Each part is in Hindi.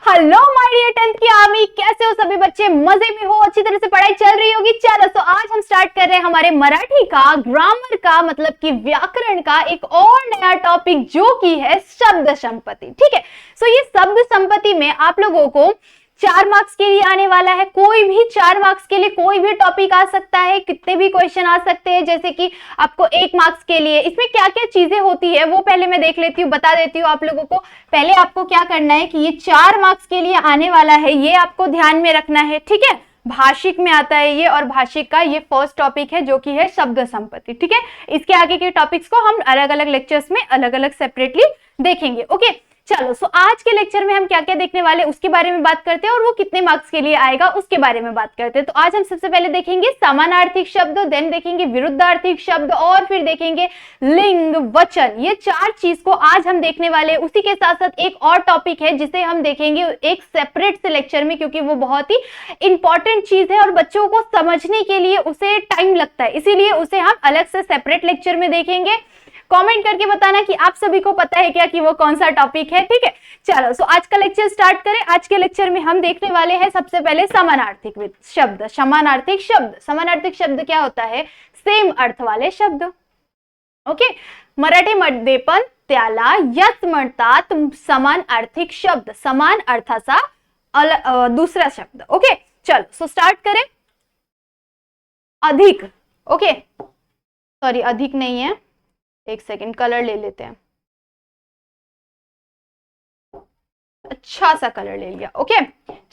हेलो माय डियर 10th की आर्मी, कैसे हो सभी बच्चे? मजे में हो? अच्छी तरह से पढ़ाई चल रही होगी। चलो तो आज हम स्टार्ट कर रहे हैं हमारे मराठी का ग्रामर का मतलब कि व्याकरण का एक और नया टॉपिक जो कि है शब्द संपत्ति। ठीक है, सो ये शब्द संपत्ति में आप लोगों को 4 मार्क्स के लिए आने वाला है। कोई भी 4 मार्क्स के लिए कोई भी टॉपिक आ सकता है, कितने भी क्वेश्चन आ सकते हैं। जैसे कि आपको 1 मार्क्स के लिए इसमें क्या क्या चीजें होती है वो पहले मैं देख लेती हूँ, बता देती हूँ आप लोगों को। पहले आपको क्या करना है कि ये 4 मार्क्स के लिए आने वाला है, ये आपको ध्यान में रखना है। ठीक है, भाषिक में आता है ये, और भाषिक का ये फर्स्ट टॉपिक है जो कि है शब्द संपत्ति। ठीक है, इसके आगे के टॉपिक्स को हम अलग अलग लेक्चर्स में अलग अलग सेपरेटली देखेंगे। ओके, चलो सो आज के लेक्चर में हम क्या क्या देखने वाले उसके बारे में बात करते हैं, और वो कितने मार्क्स के लिए आएगा उसके बारे में बात करते हैं। तो आज हम सबसे पहले देखेंगे समानार्थिक शब्द, देन देखेंगे विरुद्धार्थिक शब्द, और फिर देखेंगे लिंग वचन। ये 4 चीज को आज हम देखने वाले हैं। उसी के साथ साथ एक और टॉपिक है जिसे हम देखेंगे एक सेपरेट से लेक्चर में, क्योंकि वो बहुत ही इंपॉर्टेंट चीज है और बच्चों को समझने के लिए उसे टाइम लगता है, इसीलिए उसे हम अलग से सेपरेट लेक्चर में देखेंगे। कमेंट करके बताना कि आप सभी को पता है क्या कि वो कौन सा टॉपिक है। ठीक है, चलो सो आज का लेक्चर स्टार्ट करें। आज के लेक्चर में हम देखने वाले हैं सबसे पहले समानार्थिक शब्द। समानार्थिक शब्द, समानार्थिक शब्द क्या होता है? सेम अर्थ वाले शब्द। ओके, मराठीमध्ये पण त्याला याच म्हणतात समानार्थिक शब्द, समान अर्थाचा दूसरा शब्द। ओके, चलो सो स्टार्ट करें। अधिक, ओके सॉरी अधिक नहीं है, एक सेकेंड कलर ले लेते हैं। अच्छा सा कलर ले लिया। ओके,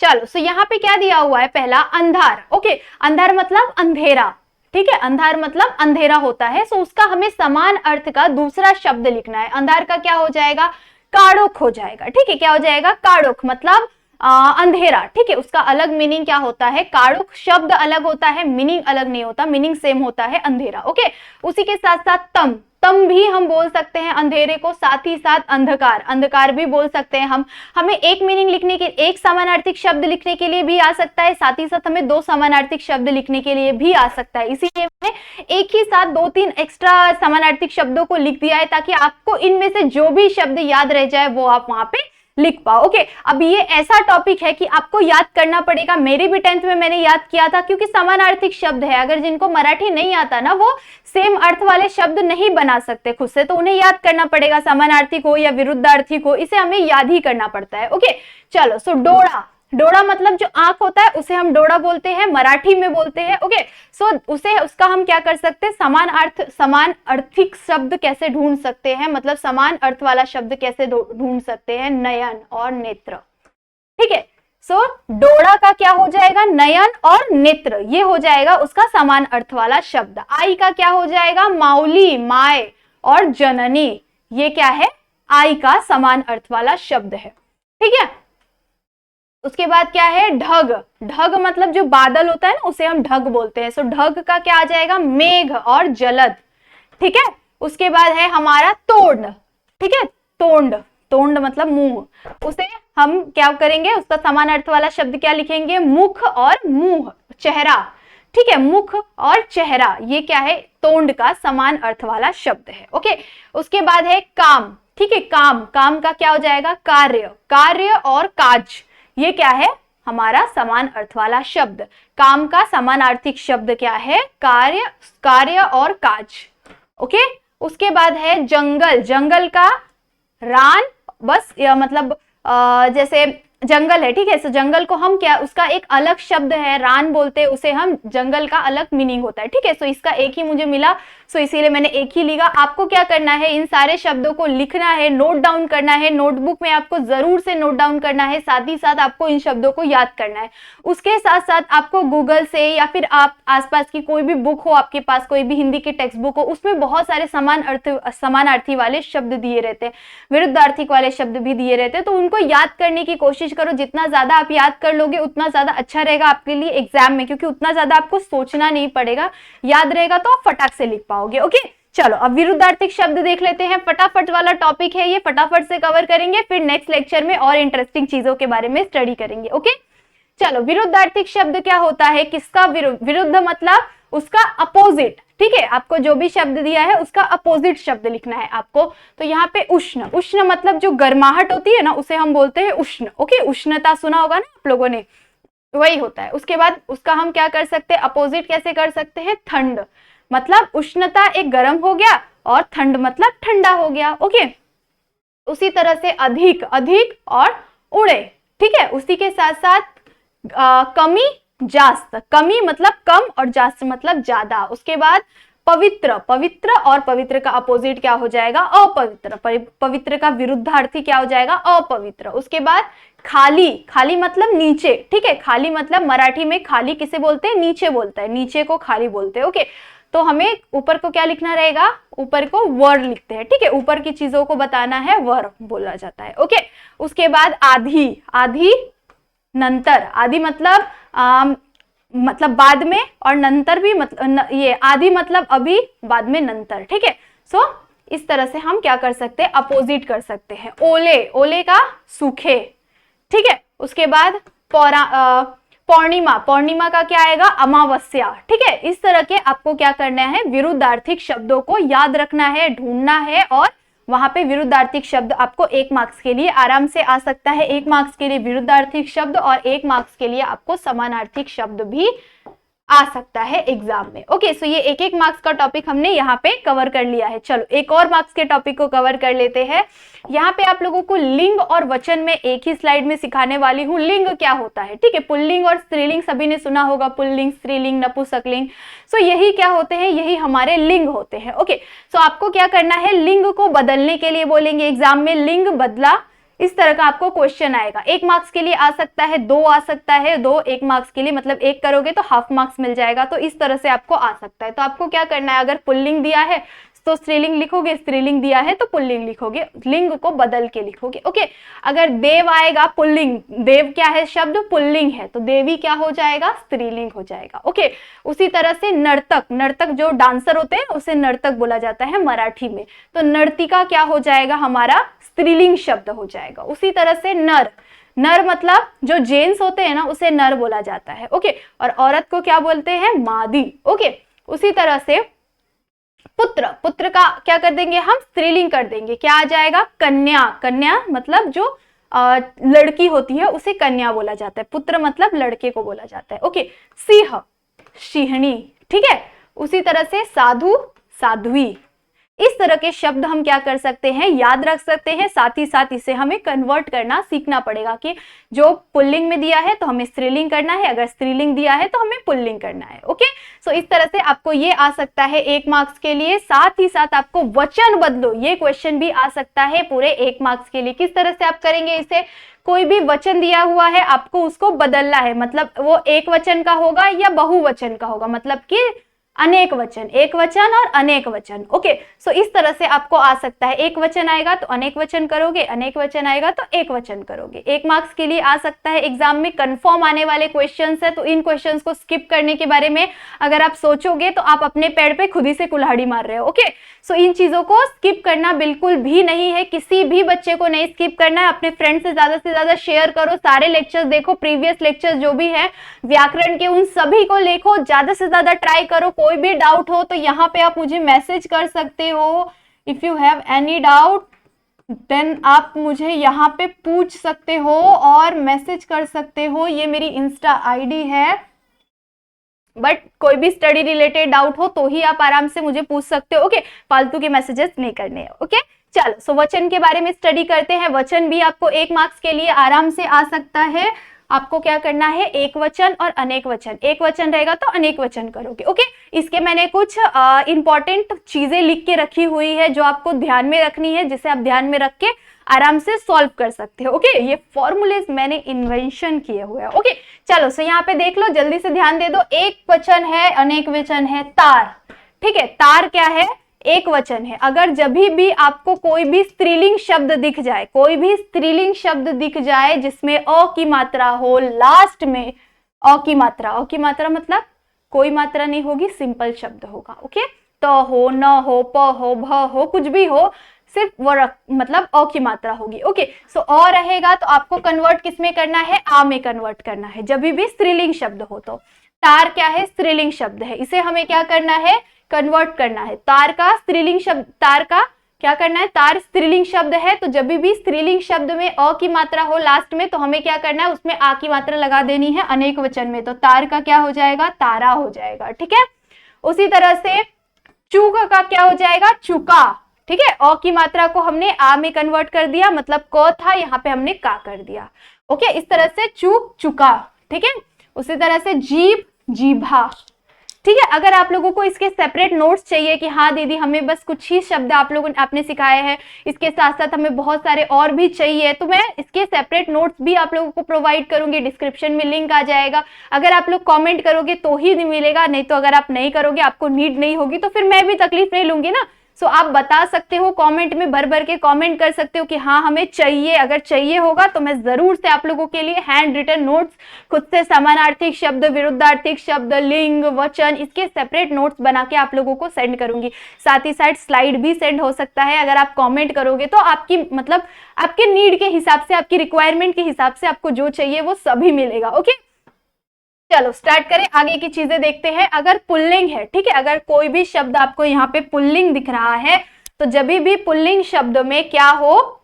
चलो सो यहाँ पे क्या दिया हुआ है? पहला अंधार। ओके, अंधार मतलब अंधेरा। ठीक है, अंधार मतलब अंधेरा होता है। सो उसका हमें समान अर्थ का दूसरा शब्द लिखना है। अंधार का क्या हो जाएगा? काड़ोख हो जाएगा। ठीक है, क्या हो जाएगा? काड़ोख मतलब अंधेरा। ठीक है, उसका अलग मीनिंग क्या होता है? काड़ोख शब्द अलग होता है, मीनिंग अलग नहीं होता, मीनिंग सेम होता है अंधेरा। ओके, उसी के साथ साथ तम, तम भी हम बोल सकते हैं अंधेरे को, साथ ही साथ अंधकार, अंधकार भी बोल सकते हैं हम। हमें एक मीनिंग लिखने के, एक समानार्थिक शब्द लिखने के लिए भी आ सकता है, साथ ही साथ हमें 2 समानार्थिक शब्द लिखने के लिए भी आ सकता है। इसीलिए मैंने एक ही साथ 2-3 एक्स्ट्रा समानार्थिक शब्दों को लिख दिया है, ताकि आपको इनमें से जो भी शब्द याद रह जाए वो आप वहां पे लिख पाओ। ओके, अब ये ऐसा टॉपिक है कि आपको याद करना पड़ेगा। मेरी भी 10th में मैंने याद किया था, क्योंकि समानार्थिक शब्द है, अगर जिनको मराठी नहीं आता ना वो सेम अर्थ वाले शब्द नहीं बना सकते खुद से, तो उन्हें याद करना पड़ेगा। समानार्थिक हो या विरुद्धार्थिक हो, इसे हमें याद ही करना पड़ता है। ओके, चलो सो डोरा, डोरा मतलब जो आंख होता है उसे हम डोरा बोलते हैं, मराठी में बोलते हैं। ओके, सो उसे उसका हम क्या कर सकते हैं? समान अर्थिक शब्द कैसे ढूंढ सकते हैं, मतलब समान अर्थ वाला शब्द कैसे ढूंढ सकते हैं? नयन और नेत्र। ठीक है, सो डोरा का क्या हो जाएगा? नयन और नेत्र, ये हो जाएगा उसका समान अर्थ वाला शब्द। आई का क्या हो जाएगा? माउली, माय और जननी, ये क्या है? आई का समान अर्थ वाला शब्द है। ठीक है, उसके बाद क्या है? ढग, ढग मतलब जो बादल होता है ना उसे हम ढग बोलते हैं। सो ढग का क्या आ जाएगा? मेघ और जलद। ठीक है, उसके बाद है हमारा तोंड। ठीक है, तोंड, तोंड मतलब मुंह, उसे हम क्या करेंगे? उसका समान अर्थ वाला शब्द क्या लिखेंगे? मुख और मुंह, चेहरा। ठीक है, मुख और चेहरा, ये क्या है? तोंड का समान अर्थ वाला शब्द है। ओके, उसके बाद है काम। ठीक है, काम, काम का क्या हो जाएगा? कार्य, कार्य और काज, ये क्या है? हमारा समान अर्थ वाला शब्द। काम का समानार्थिक शब्द क्या है? कार्य, कार्य और काज। ओके, उसके बाद है जंगल, जंगल का रान, बस मतलब जैसे जंगल है। ठीक है, सो जंगल को हम क्या, उसका एक अलग शब्द है, रान बोलते हैं उसे हम, जंगल का अलग मीनिंग होता है। ठीक है, सो इसका एक ही मुझे मिला, सो इसीलिए मैंने एक ही लिखा। आपको क्या करना है? इन सारे शब्दों को लिखना है, नोट डाउन करना है, नोटबुक में आपको जरूर से नोट डाउन करना है, साथ ही साथ आपको इन शब्दों को याद करना है। उसके साथ साथ आपको गूगल से या फिर आप आसपास की कोई भी बुक हो, आपके पास कोई भी हिंदी की टेक्स्ट बुक हो, उसमें बहुत सारे समानार्थी वाले शब्द दिए रहते हैं, विरुद्धार्थी वाले शब्द भी दिए रहते हैं, तो उनको याद करने की कोशिश करो। जितना ज्यादा आप याद कर लोगे उतना ज्यादा अच्छा रहेगा आपके लिए एग्जाम में, क्योंकि उतना ज्यादा आपको सोचना नहीं पड़ेगा, याद रहेगा तो आप फटाक से लिख पाओगे। ओके, चलो अब विरुद्धार्थिक शब्द देख लेते हैं। फटाफट वाला टॉपिक है ये, फटाफट से कवर करेंगे, फिर नेक्स्ट लेक्चर में और इंटरेस्टिंग चीजों के बारे में स्टडी करेंगे। ओके, चलो विरुद्धार्थिक शब्द क्या होता है? किसका विरुद्ध मतलब उसका अपोजिट, ठीक है, आपको जो भी शब्द दिया है उसका अपोजिट शब्द लिखना है आपको। तो यहाँ पे उष्ण, उष्ण मतलब जो गर्माहट होती है ना उसे हम बोलते हैं उष्ण। ओके, उष्णता सुना होगा ना आप लोगों ने, वही होता है। उसके बाद उसका हम क्या कर सकते हैं, अपोजिट कैसे कर सकते हैं, ठंड, मतलब उष्णता एक गर्म हो गया और ठंड मतलब ठंडा हो गया। ओके, उसी तरह से अधिक, अधिक और उड़े, ठीक है। उसी के साथ साथ कमी, जास्त, कमी मतलब कम और जास्त मतलब ज्यादा। उसके बाद पवित्र, पवित्र और पवित्र का अपोजिट क्या हो जाएगा, अपवित्र, पवित्र का विरुद्धार्थी क्या हो जाएगा, अपवित्र। उसके बाद खाली, खाली मतलब नीचे, ठीक है, खाली मतलब मराठी में खाली किसे बोलते हैं, नीचे बोलता है, नीचे को खाली बोलते हैं। ओके, तो हमें ऊपर को क्या लिखना रहेगा, ऊपर को वर लिखते हैं, ठीक है, ऊपर की चीजों को बताना है वर बोला जाता है। ओके, उसके बाद आधी, आधी नंतर, आधी मतलब बाद में और नंतर भी मतलब ये आधी मतलब अभी, बाद में नंतर, ठीक है। सो इस तरह से हम क्या कर सकते हैं, अपोजिट कर सकते हैं। ओले, ओले का सूखे, ठीक है। उसके बाद पौर्णिमा, पौर्णिमा का क्या आएगा, अमावस्या, ठीक है। इस तरह के आपको क्या करना है, विरुद्धार्थिक शब्दों को याद रखना है, ढूंढना है, और वहां पे विरुद्धार्थिक शब्द आपको 1 मार्क्स के लिए आराम से आ सकता है। 1 मार्क्स के लिए विरुद्धार्थिक शब्द और 1 मार्क्स के लिए आपको समानार्थिक शब्द भी आ सकता है एग्जाम में। ओके, सो ये 1-1 मार्क्स का टॉपिक हमने यहाँ पे कवर कर लिया है। चलो एक और मार्क्स के टॉपिक को कवर कर लेते हैं। यहाँ पे आप लोगों को लिंग और वचन में एक ही स्लाइड में सिखाने वाली हूँ। लिंग क्या होता है, ठीक है, पुल्लिंग और स्त्रीलिंग सभी ने सुना होगा, पुल्लिंग, स्त्रीलिंग, नपुंसकलिंग। सो यही क्या होते हैं, यही हमारे लिंग होते हैं। ओके, सो आपको क्या करना है, लिंग को बदलने के लिए बोलेंगे एग्जाम में, लिंग बदला, इस तरह का आपको क्वेश्चन आएगा। 1 मार्क्स के लिए आ सकता है, 2 आ सकता है, 2 1 मार्क्स के लिए, मतलब 1 करोगे तो हाफ मार्क्स मिल जाएगा। तो इस तरह से आपको आ सकता है। तो आपको क्या करना है, अगर पुल्लिंग दिया है तो स्त्रीलिंग लिखोगे, स्त्रीलिंग दिया है तो पुल्लिंग लिखोगे, लिंग को बदल के लिखोगे। ओके, अगर देव आएगा पुल्लिंग, देव क्या है शब्द, पुल्लिंग है, तो देवी क्या हो जाएगा, स्त्रीलिंग हो जाएगा। ओके, उसी तरह से नर्तक, नर्तक जो डांसर होते हैं उसे नर्तक बोला जाता है मराठी में, तो नर्तिका क्या हो जाएगा, हमारा स्त्रीलिंग शब्द हो जाएगा। उसी तरह से नर, नर मतलब जो जेंट्स होते हैं ना उसे नर बोला जाता है। ओके, और औरत को क्या बोलते हैं, मादी। ओके, उसी तरह से पुत्र, पुत्र का क्या कर देंगे हम, स्त्रीलिंग कर देंगे, क्या आ जाएगा, कन्या, कन्या मतलब जो लड़की होती है उसे कन्या बोला जाता है, पुत्र मतलब लड़के को बोला जाता है। ओके, सिंह, सिंहनी, ठीक है। उसी तरह से साधु, साध्वी, इस तरह के शब्द हम क्या कर सकते हैं, याद रख सकते हैं। साथ ही साथ इसे हमें कन्वर्ट करना सीखना पड़ेगा कि जो पुल्लिंग में दिया है तो हमें स्त्रीलिंग करना है, अगर स्त्रीलिंग दिया है तो हमें पुल्लिंग करना है। ओके, सो इस तरह से आपको ये आ सकता है 1 मार्क्स के लिए। साथ ही साथ आपको वचन बदलो, ये क्वेश्चन भी आ सकता है पूरे 1 मार्क्स के लिए। किस तरह से आप करेंगे इसे, कोई भी वचन दिया हुआ है आपको उसको बदलना है, मतलब वो एक वचन का होगा या बहुवचन का होगा, मतलब कि अनेक वचन, एक वचन और अनेक वचन। ओके, सो इस तरह से आपको आ सकता है, एक वचन आएगा तो अनेक वचन करोगे, अनेक वचन आएगा तो एक वचन करोगे। 1 मार्क्स के लिए आ सकता है एग्जाम में, कंफर्म आने वाले क्वेश्चंस है। तो इन क्वेश्चंस को स्किप करने के बारे में अगर आप सोचोगे तो आप अपने पैर पे खुद ही से कुल्हाड़ी मार रहे हो। ओके, सो इन चीजों को स्किप करना बिल्कुल भी नहीं है, किसी भी बच्चे को नहीं स्किप करना है। अपने फ्रेंड से ज्यादा शेयर करो, सारे लेक्चर्स देखो, प्रीवियस लेक्चर्स जो भी है व्याकरण के उन सभी को देखो, ज्यादा से ज्यादा ट्राई करो। कोई भी डाउट हो तो यहाँ पे आप मुझे मैसेज कर सकते हो। If you have any doubt then आप मुझे यहाँ पे पूछ सकते हो और मैसेज कर सकते हो, ये मेरी इंस्टा आईडी है। बट कोई भी स्टडी रिलेटेड डाउट हो तो ही आप आराम से मुझे पूछ सकते हो। ओके, फालतू के मैसेजेस नहीं करने हैं। ओके, चलो, सो वचन के बारे में स्टडी करते हैं। वचन भी आपको 1 मार्क्स के लिए आराम से आ सकता है। आपको क्या करना है, एक वचन और अनेक वचन, एक वचन रहेगा तो अनेक वचन करोगे। ओके, इसके मैंने कुछ इंपॉर्टेंट चीजें लिख के रखी हुई है जो आपको ध्यान में रखनी है, जिसे आप ध्यान में रख के आराम से सॉल्व कर सकते हो। ओके, ये फॉर्मूलेज मैंने इन्वेंशन किए हुए हैं। ओके, चलो, सो यहाँ पे देख लो, जल्दी से ध्यान दे दो। एक वचन है, अनेक वचन है, तार, ठीक है, तार क्या है, एक वचन है। अगर जब भी आपको कोई भी स्त्रीलिंग शब्द दिख जाए, कोई भी स्त्रीलिंग शब्द दिख जाए जिसमें अ की मात्रा हो, लास्ट में अ की मात्रा, अ की मात्रा मतलब कोई मात्रा नहीं होगी, सिंपल शब्द होगा। ओके, त हो, न हो, प हो, भ हो, कुछ भी हो, सिर्फ वो मतलब अ की मात्रा होगी। ओके, सो अ रहेगा तो आपको कन्वर्ट किस में करना है, आ में कन्वर्ट करना है जब भी स्त्रीलिंग शब्द हो। तो तार क्या है, स्त्रीलिंग शब्द है, इसे हमें क्या करना है, कन्वर्ट करना है। तार का स्त्रीलिंग शब्द, तार का क्या करना है, तार स्त्रीलिंग शब्द है, तो जब भी स्त्रीलिंग शब्द में अ की मात्रा हो लास्ट में तो हमें क्या करना है, उसमें आ की मात्रा लगा देनी है अनेक वचन में, तो तार का क्या हो जाएगा, तारा हो जाएगा। ठीक है, उसी तरह से चूक का क्या हो जाएगा, चुका। ठीक है, अ की मात्रा को हमने आ में कन्वर्ट कर दिया, मतलब क था, यहाँ पे हमने का कर दिया। ओके, इस तरह से चूक, चुका। ठीक है, उसी तरह से जीभ, जीभा। ठीक है, अगर आप लोगों को इसके सेपरेट नोट्स चाहिए कि हाँ दीदी हमें बस कुछ ही शब्द आप लोगों ने आपने सिखाए हैं, इसके साथ साथ हमें बहुत सारे और भी चाहिए, तो मैं इसके सेपरेट नोट्स भी आप लोगों को प्रोवाइड करूंगी, डिस्क्रिप्शन में लिंक आ जाएगा। अगर आप लोग कमेंट करोगे तो ही मिलेगा, नहीं तो अगर आप नहीं करोगे, आपको नीड नहीं होगी, तो फिर मैं भी तकलीफ नहीं लूंगी ना। सो आप बता सकते हो, कमेंट में भर भर के कमेंट कर सकते हो कि हाँ हमें चाहिए। अगर चाहिए होगा तो मैं जरूर से आप लोगों के लिए हैंड रिटन नोट्स, खुद से समानार्थिक शब्द, विरुद्धार्थिक शब्द, लिंग, वचन, इसके सेपरेट नोट्स बना के आप लोगों को सेंड करूंगी। साथ ही साथ स्लाइड भी सेंड हो सकता है, अगर आप कमेंट करोगे तो आपकी मतलब आपके नीड के हिसाब से, आपकी रिक्वायरमेंट के हिसाब से आपको जो चाहिए वो सभी मिलेगा। ओके, चलो स्टार्ट करें, आगे की चीजें देखते हैं। अगर पुल्लिंग है, ठीक है, अगर कोई भी शब्द आपको यहाँ पे पुल्लिंग दिख रहा है, तो जब भी पुल्लिंग शब्द में क्या हो,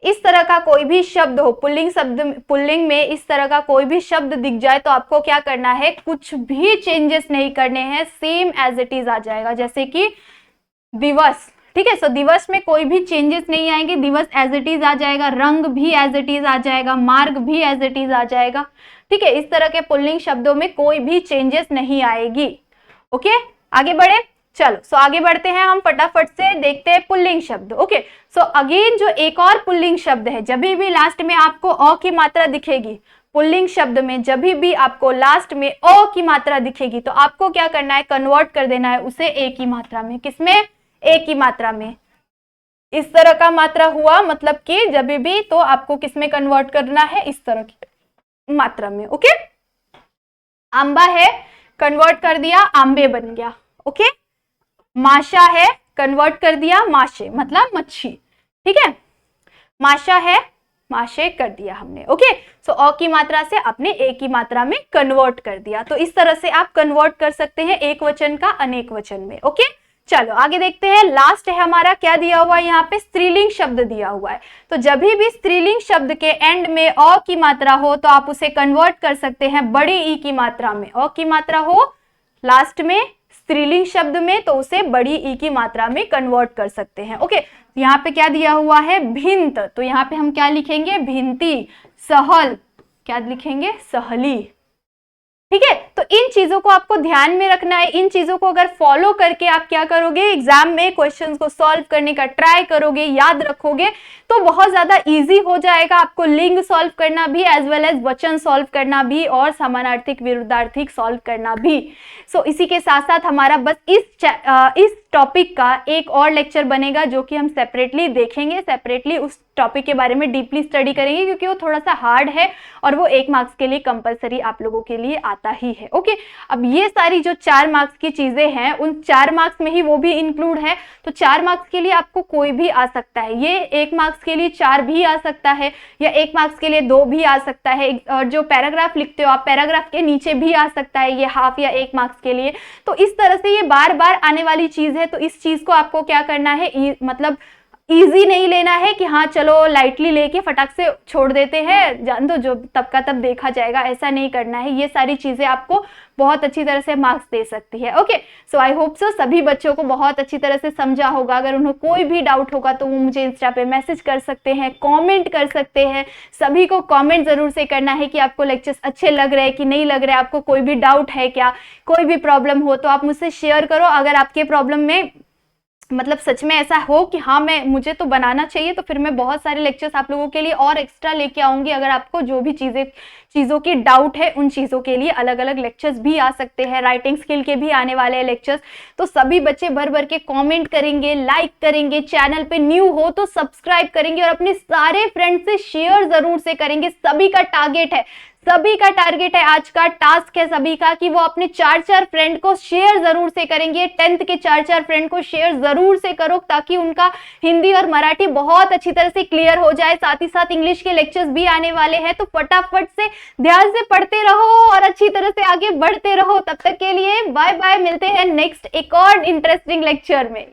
इस तरह का कोई भी शब्द हो, पुल्लिंग शब्द, पुल्लिंग में इस तरह का कोई भी शब्द दिख जाए तो आपको क्या करना है, कुछ भी चेंजेस नहीं करने हैं, सेम एज इट इज आ जाएगा। जैसे कि दिवस, ठीक है, सो दिवस में कोई भी चेंजेस नहीं आएंगे, दिवस एज इट इज आ जाएगा, रंग भी एज इट इज आ जाएगा, मार्ग भी एज इट इज आ जाएगा। ठीक है, इस तरह के पुल्लिंग शब्दों में कोई भी चेंजेस नहीं आएगी। ओके, आगे बढ़े, चलो सो आगे बढ़ते हैं हम, फटाफट से देखते हैं पुल्लिंग शब्द। ओके, सो अगेन जो एक और पुल्लिंग शब्द है, जब भी लास्ट में आपको अ की मात्रा दिखेगी, पुल्लिंग शब्द में जब भी आपको लास्ट में अ की मात्रा दिखेगी तो आपको क्या करना है, कन्वर्ट कर देना है उसे ए की मात्रा में। किसमें, ए की मात्रा में। इस तरह का मात्रा हुआ, मतलब कि जब भी तो आपको किसमें कन्वर्ट करना है, इस तरह की मात्रा में। ओके, आंबा है, कन्वर्ट कर दिया, आंबे बन गया। ओके, माशा है, कन्वर्ट कर दिया, माशे, मतलब मच्छी। ठीक है, माशा है, माशे कर दिया हमने। ओके, सो अ की मात्रा से आपने ए की मात्रा में कन्वर्ट कर दिया। तो इस तरह से आप कन्वर्ट कर सकते हैं एक वचन का अनेक वचन में। ओके, चलो आगे देखते हैं। लास्ट है हमारा, क्या दिया हुआ है यहाँ पे, स्त्रीलिंग शब्द दिया हुआ है। तो जब भी स्त्रीलिंग शब्द के एंड में अ की मात्रा हो तो आप उसे कन्वर्ट कर सकते हैं बड़ी ई की मात्रा में। अ की मात्रा हो लास्ट में स्त्रीलिंग शब्द में तो उसे बड़ी ई की मात्रा में कन्वर्ट कर सकते हैं। ओके, यहाँ पे क्या दिया हुआ है, भिंत, तो यहाँ पे हम क्या लिखेंगे, भिंती। सहल, क्या लिखेंगे, सहली। ठीक है, तो इन चीजों को आपको ध्यान में रखना है। इन चीजों को अगर फॉलो करके आप क्या करोगे, एग्जाम में क्वेश्चंस को सॉल्व करने का ट्राई करोगे, याद रखोगे, तो बहुत ज्यादा इजी हो जाएगा आपको लिंग सॉल्व करना भी, एज वेल एज वचन सॉल्व करना भी, और समानार्थिक विरुद्धार्थिक सॉल्व करना भी। सो इसी के साथ साथ हमारा बस इस टॉपिक का एक और लेक्चर बनेगा जो कि हम सेपरेटली देखेंगे, सेपरेटली उस टॉपिक के बारे में डीपली स्टडी करेंगे, क्योंकि वो थोड़ा सा हार्ड है और वो 1 मार्क्स के लिए कंपलसरी आप लोगों के लिए आता ही है। ओके, अब ये सारी जो 4 मार्क्स की चीजें हैं उन 4 मार्क्स में ही वो भी इंक्लूड है। तो 4 मार्क्स के लिए आपको कोई भी आ सकता है, ये 1 मार्क्स के लिए 4 भी आ सकता है, या 1 मार्क्स के लिए 2 भी आ सकता है, और जो पैराग्राफ लिखते हो आप पैराग्राफ के नीचे भी आ सकता है, ये हाफ या 1 मार्क्स के लिए। तो इस तरह से ये बार बार आने वाली चीज है, तो इस चीज को आपको क्या करना है, मतलब इजी नहीं लेना है कि हाँ चलो लाइटली लेके फटाक से छोड़ देते हैं, जान दो जो तब का तब देखा जाएगा, ऐसा नहीं करना है। ये सारी चीजें आपको बहुत अच्छी तरह से मार्क्स दे सकती है। Okay, so I hope so सभी बच्चों को बहुत अच्छी तरह से समझा होगा। अगर उन्हें कोई भी डाउट होगा तो वो मुझे इंस्टा पे मैसेज कर सकते हैं, कमेंट कर सकते हैं। सभी को कमेंट जरूर से करना है कि आपको लेक्चर्स अच्छे लग रहे हैं कि नहीं लग रहे, आपको कोई भी डाउट है क्या, कोई भी प्रॉब्लम हो तो आप मुझसे शेयर करो। अगर आपके प्रॉब्लम में मतलब सच में ऐसा हो कि हाँ मुझे तो बनाना चाहिए, तो फिर मैं बहुत सारे लेक्चर्स आप लोगों के लिए और एक्स्ट्रा लेके आऊंगी। अगर आपको जो भी चीज़ों की डाउट है उन चीज़ों के लिए अलग अलग लेक्चर्स भी आ सकते हैं, राइटिंग स्किल के भी आने वाले हैं लेक्चर्स। तो सभी बच्चे भर भर के कमेंट करेंगे, लाइक करेंगे, चैनल पे न्यू हो तो सब्सक्राइब करेंगे और अपने सारे फ्रेंड्स से शेयर जरूर से करेंगे। सभी का टारगेट है, सभी का टारगेट है, आज का टास्क है सभी का कि वो अपने 4 फ्रेंड को शेयर जरूर से करेंगे। 10th के 4 फ्रेंड को शेयर जरूर से करो ताकि उनका हिंदी और मराठी बहुत अच्छी तरह से क्लियर हो जाए। साथ ही साथ इंग्लिश के लेक्चर्स भी आने वाले हैं, तो फटाफट से ध्यान से पढ़ते रहो और अच्छी तरह से आगे बढ़ते रहो। तब तक के लिए बाय बाय, मिलते हैं नेक्स्ट एक और इंटरेस्टिंग लेक्चर में।